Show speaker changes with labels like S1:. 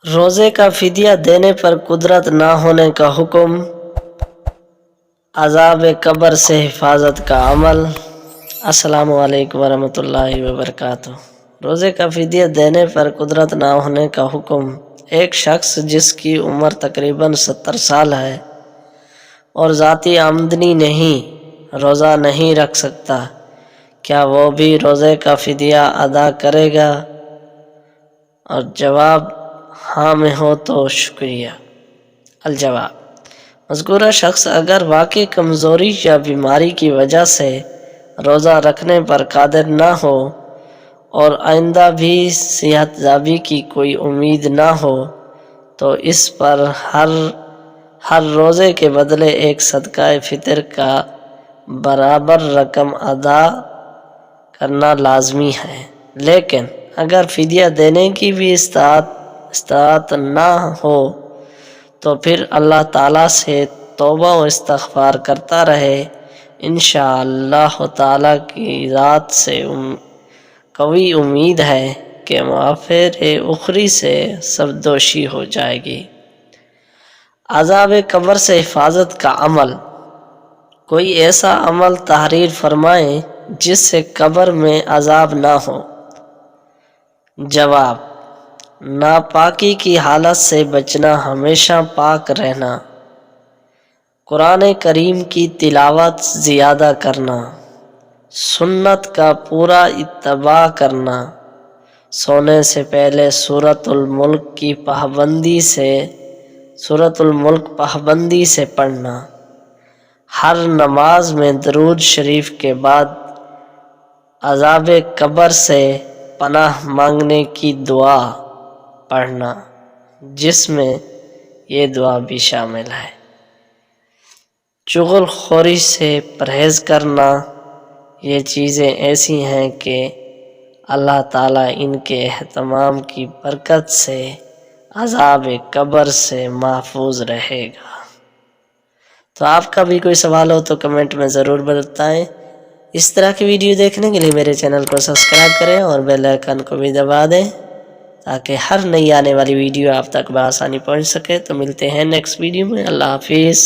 S1: روزے کا فدیہ دینے پر قدرت نہ ہونے کا حکم، عذاب قبر سے حفاظت کا عمل۔ السلام علیکم ورحمۃ اللہ وبرکاتہ۔ روزے کا فدیہ دینے پر قدرت نہ ہونے کا حکم۔ ایک شخص جس کی عمر تقریباً 70 سال ہے اور ذاتی آمدنی نہیں، روزہ نہیں رکھ سکتا، کیا وہ بھی روزے کا فدیہ ادا کرے گا؟ اور جواب ہاں میں ہو تو شکریہ۔ الجواب: مذکورہ شخص اگر واقعی کمزوری یا بیماری کی وجہ سے روزہ رکھنے پر قادر نہ ہو اور آئندہ بھی صحت یابی کی کوئی امید نہ ہو تو اس پر ہر روزے کے بدلے ایک صدقہ فطر کا برابر رقم ادا کرنا لازمی ہے۔ لیکن اگر فدیہ دینے کی بھی استطاعت نہ ہو تو پھر اللہ تعالیٰ سے توبہ و استغفار کرتا رہے، انشاءاللہ تعالیٰ کی ذات سے قوی امید ہے کہ مغفرت اخری سے سبکدوشی ہو جائے گی۔ عذاب قبر سے حفاظت کا عمل۔ کوئی ایسا عمل تحریر فرمائیں جس سے قبر میں عذاب نہ ہو۔ جواب: ناپاکی کی حالت سے بچنا، ہمیشہ پاک رہنا، قرآن کریم کی تلاوت زیادہ کرنا، سنت کا پورا اتباع کرنا، سونے سے پہلے سورۃ الملک پابندی سے پڑھنا، ہر نماز میں درود شریف کے بعد عذاب قبر سے پناہ مانگنے کی دعا پڑھنا، جس میں یہ دعا بھی شامل ہے۔ چغل خوری سے پرہیز کرنا۔ یہ چیزیں ایسی ہیں کہ اللہ تعالیٰ ان کے اہتمام کی برکت سے عذاب قبر سے محفوظ رہے گا۔ تو آپ کا بھی کوئی سوال ہو تو کمنٹ میں ضرور بتائیں۔ اس طرح کی ویڈیو دیکھنے کے لیے میرے چینل کو سبسکرائب کریں اور بیل آئیکن کو بھی دبا دیں تاکہ ہر نئی آنے والی ویڈیو آپ تک بآسانی پہنچ سکے۔ تو ملتے ہیں نیکسٹ ویڈیو میں۔ اللہ حافظ۔